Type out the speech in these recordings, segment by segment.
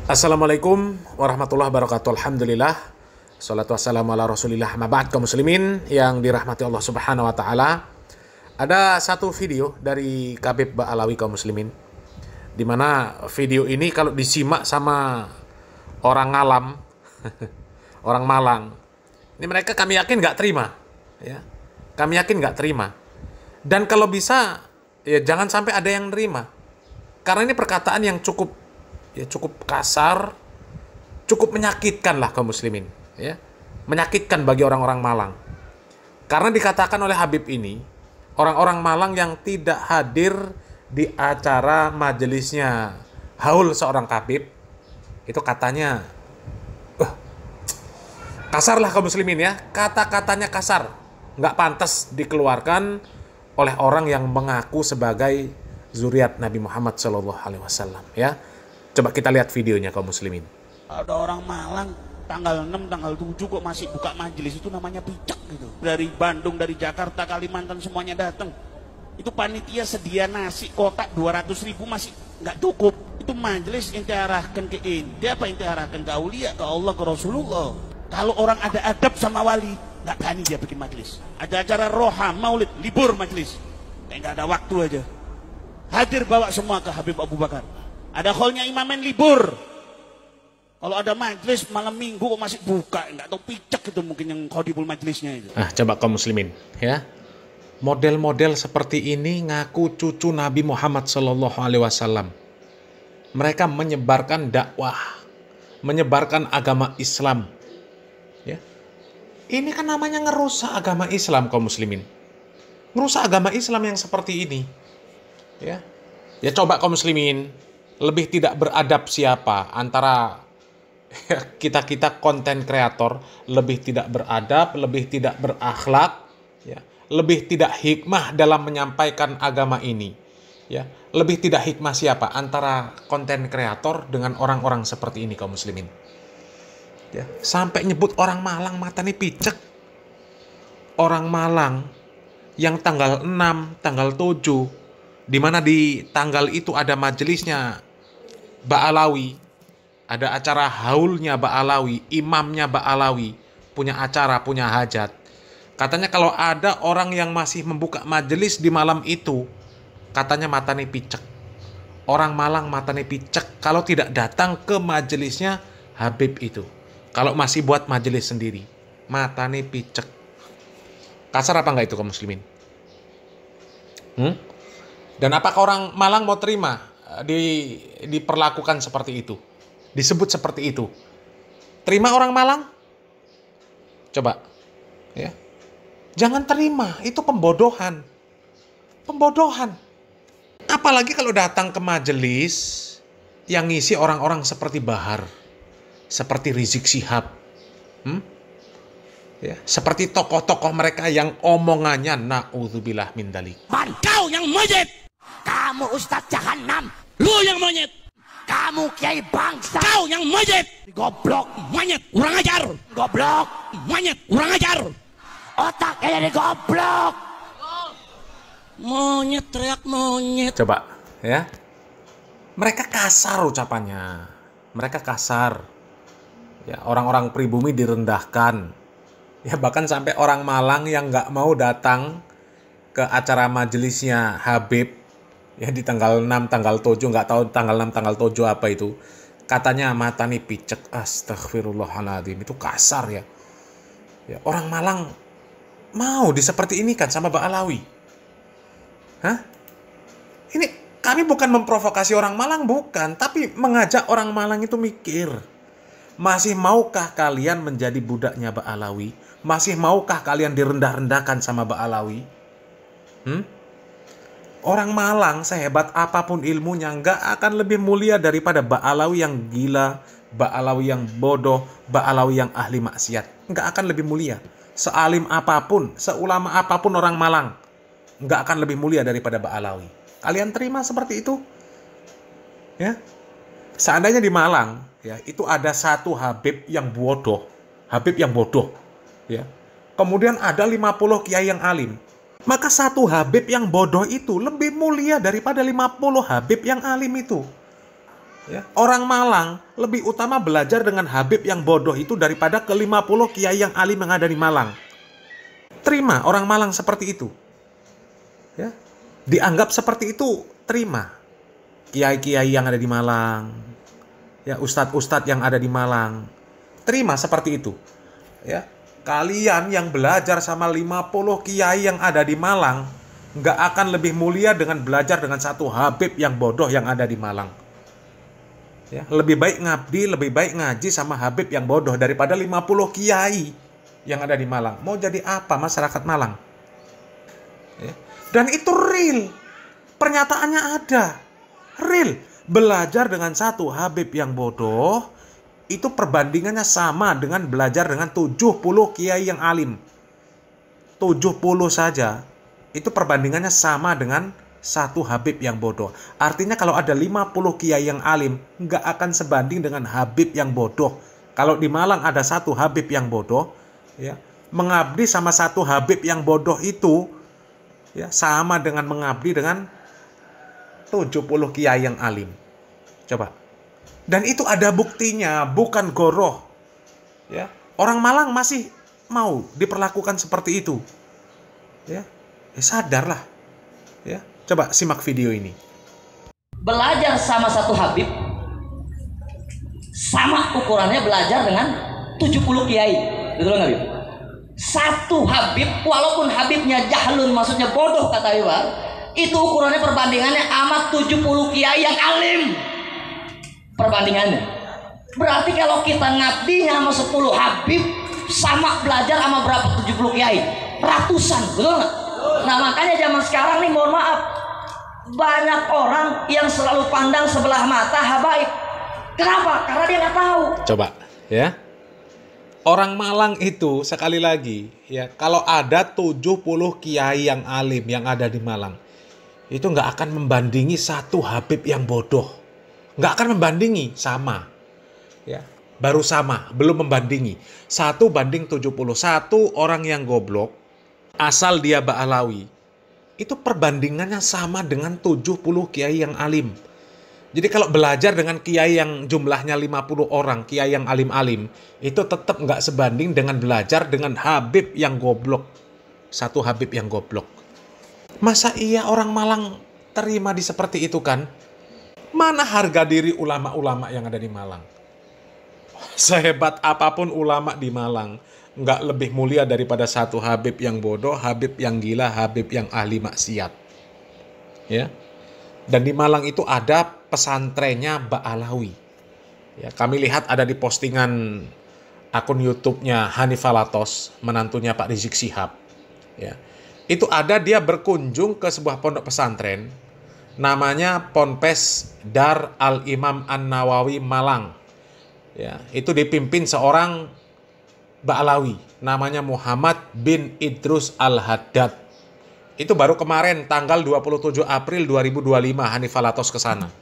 Assalamualaikum warahmatullahi wabarakatuh. Alhamdulillah. Salatu wassalamu ala rasulillah. Maba'ad kaum muslimin yang dirahmati Allah subhanahu wa ta'ala. Ada satu video dari Khabib Ba'alawi kaum muslimin, dimana video ini kalau disimak sama orang ngalam orang Malang, ini mereka kami yakin nggak terima ya. Kami yakin nggak terima. Dan kalau bisa ya jangan sampai ada yang nerima. Karena ini perkataan yang cukup kasar, cukup menyakitkan lah kaum muslimin, ya. Menyakitkan bagi orang-orang Malang. Karena dikatakan oleh Habib ini, orang-orang Malang yang tidak hadir di acara majelisnya haul seorang Khabib, itu katanya kasar lah kaum muslimin ya. Kata-katanya kasar, nggak pantas dikeluarkan oleh orang yang mengaku sebagai zuriat Nabi Muhammad SAW, ya. Coba kita lihat videonya kaum muslimin. Ada orang Malang tanggal 6, tanggal 7 kok masih buka majelis, itu namanya picek gitu. Dari Bandung, dari Jakarta, Kalimantan semuanya datang. Itu panitia sedia nasi kotak 200.000 masih nggak cukup. Itu majelis ente arahkan ke ente, apa ente arahkan ke aulia, ke Allah, ke Rasulullah. Kalau orang ada adab sama wali, nggak berani dia bikin majelis. Ada acara roha, maulid, libur majelis. Nggak ada waktu aja. Hadir bawa semua ke Habib Abu Bakar. Ada hallnya imamen libur. Kalau ada majelis malam minggu kok masih buka, nggak tahu picek itu mungkin yang khodibul majelisnya itu. Nah, coba kaum muslimin, ya. Model-model seperti ini ngaku cucu Nabi Muhammad SAW. Mereka menyebarkan dakwah, menyebarkan agama Islam. Ya. Ini kan namanya ngerusak agama Islam kaum muslimin. Ngerusak agama Islam yang seperti ini. Ya. Ya coba kaum muslimin, lebih tidak beradab siapa antara kita konten kreator, lebih tidak beradab, lebih tidak berakhlak, ya, lebih tidak hikmah dalam menyampaikan agama ini, ya, lebih tidak hikmah siapa antara konten kreator dengan orang-orang seperti ini kaum muslimin, ya. Sampai nyebut orang Malang mata nih picek, orang Malang yang tanggal 6, tanggal 7, di mana di tanggal itu ada majelisnya Ba'alawi, ada acara haulnya Ba'alawi, imamnya Ba'alawi, punya acara, punya hajat. Katanya kalau ada orang yang masih membuka majelis di malam itu, katanya matane picek. Orang Malang matane picek kalau tidak datang ke majelisnya Habib itu. Kalau masih buat majelis sendiri, matane picek. Kasar apa enggak itu kaum muslimin? Dan apakah orang Malang mau terima diperlakukan seperti itu, disebut seperti itu? Terima orang Malang? Coba, ya, jangan terima. Itu pembodohan, apalagi kalau datang ke majelis yang ngisi orang-orang seperti Bahar, seperti Rizik Syihab, ya, seperti tokoh-tokoh mereka yang omongannya na'udzubillah min dzalik. Kau yang monyet, kamu Ustadz Jahannam. Lu yang monyet, kamu Kiai Bangsa. Kau yang monyet, goblok, monyet, kurang ajar, goblok, monyet, kurang ajar, otaknya jadi goblok, monyet, teriak monyet. Coba, ya, mereka kasar ucapannya, mereka kasar, ya, orang-orang pribumi direndahkan, ya, bahkan sampai orang Malang yang nggak mau datang ke acara majelisnya Habib, ya, di tanggal 6, tanggal 7, nggak tahu tanggal 6, tanggal 7 apa itu. Katanya mata nih picek. Astagfirullahaladzim, itu kasar ya. Ya, orang Malang mau diseperti ini kan sama Ba'alawi. Hah? Ini kami bukan memprovokasi orang Malang, bukan. Tapi mengajak orang Malang itu mikir. Masih maukah kalian menjadi budaknya Ba'alawi? Masih maukah kalian direndah-rendahkan sama Ba'alawi? Orang Malang sehebat apapun ilmunya nggak akan lebih mulia daripada Ba'alawi yang gila, Ba'alawi yang bodoh, Ba'alawi yang ahli maksiat. Nggak akan lebih mulia. Sealim apapun, seulama apapun orang Malang, nggak akan lebih mulia daripada Ba'alawi. Kalian terima seperti itu? Ya. Seandainya di Malang, ya, itu ada satu Habib yang bodoh, ya. Kemudian ada 50 kiai yang alim. Maka satu Habib yang bodoh itu lebih mulia daripada 50 Habib yang alim itu. Ya, orang Malang lebih utama belajar dengan Habib yang bodoh itu daripada ke 50 kiai yang alim yang ada di Malang. Terima orang Malang seperti itu. Ya, dianggap seperti itu, terima. Kiai-kiai yang ada di Malang, ya, ustadz-ustadz yang ada di Malang, terima seperti itu. Ya, kalian yang belajar sama 50 kiai yang ada di Malang nggak akan lebih mulia dengan belajar dengan satu Habib yang bodoh yang ada di Malang. Ya, lebih baik ngabdi, lebih baik ngaji sama Habib yang bodoh daripada 50 kiai yang ada di Malang. Mau jadi apa masyarakat Malang? Ya. Dan itu real. Pernyataannya ada. Real. Belajar dengan satu Habib yang bodoh, itu perbandingannya sama dengan belajar dengan 70 kiai yang alim. 70 saja, itu perbandingannya sama dengan satu Habib yang bodoh. Artinya kalau ada 50 kiai yang alim, nggak akan sebanding dengan Habib yang bodoh. Kalau di Malang ada satu Habib yang bodoh, ya, mengabdi sama satu Habib yang bodoh itu, ya, sama dengan mengabdi dengan 70 kiai yang alim. Coba. Dan itu ada buktinya, bukan goroh. Ya, orang Malang masih mau diperlakukan seperti itu. Ya, sadarlah. Ya. Coba simak video ini. Belajar sama satu Habib, sama ukurannya belajar dengan 70 kiai. Betul nggak, Habib? Satu Habib, walaupun Habibnya jahlun, maksudnya bodoh kata Iwan, itu ukurannya perbandingannya amat 70 kiai yang alim. Perbandingannya. Berarti kalau kita ngabdinya sama 10 Habib, sama belajar sama berapa 70 kiai? Ratusan, betul nggak? Nah makanya zaman sekarang nih, mohon maaf, banyak orang yang selalu pandang sebelah mata habaib. Kenapa? Karena dia nggak tahu. Coba, ya. Orang Malang itu sekali lagi, ya, kalau ada 70 kiai yang alim yang ada di Malang, itu nggak akan membandingi satu Habib yang bodoh. Nggak akan membandingi, sama. Ya, baru sama, belum membandingi. 1:71 orang yang goblok, asal dia Ba'alawi, itu perbandingannya sama dengan 70 kiai yang alim. Jadi kalau belajar dengan kiai yang jumlahnya 50 orang, kiai yang alim-alim, itu tetap nggak sebanding dengan belajar dengan Habib yang goblok. Satu Habib yang goblok. Masa iya orang Malang terima di seperti itu kan? Mana harga diri ulama-ulama yang ada di Malang? Sehebat apapun ulama di Malang, nggak lebih mulia daripada satu Habib yang bodoh, Habib yang gila, Habib yang ahli maksiat. Ya. Dan di Malang itu ada pesantrennya Ba'alawi. Ya, kami lihat ada di postingan akun YouTube-nya Hanifah Latos, menantunya Pak Rizik Syihab. Ya. Itu ada dia berkunjung ke sebuah pondok pesantren, namanya Ponpes Dar Al-Imam An-Nawawi Malang. Ya, itu dipimpin seorang Ba'alawi, namanya Muhammad bin Idrus Al-Haddad. Itu baru kemarin tanggal 27 April 2025 Hanifah Latos ke sana.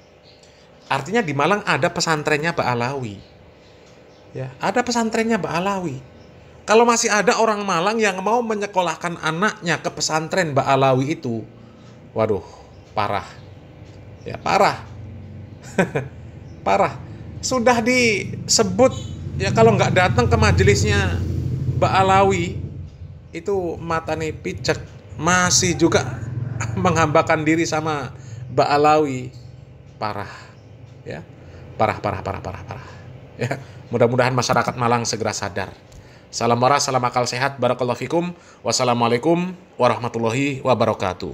Artinya di Malang ada pesantrennya Ba'alawi. Ya, ada pesantrennya Ba'alawi. Kalau masih ada orang Malang yang mau menyekolahkan anaknya ke pesantren Ba'alawi itu, waduh, parah. Ya, parah. Parah. Sudah disebut, ya kalau nggak datang ke majelisnya Ba'alawi, itu mata nih picek, masih juga menghambakan diri sama Ba'alawi. Parah. Ya. Parah. Ya. Mudah-mudahan masyarakat Malang segera sadar. Salam waras, salam akal sehat, barakallahu fikum. Wassalamualaikum warahmatullahi wabarakatuh.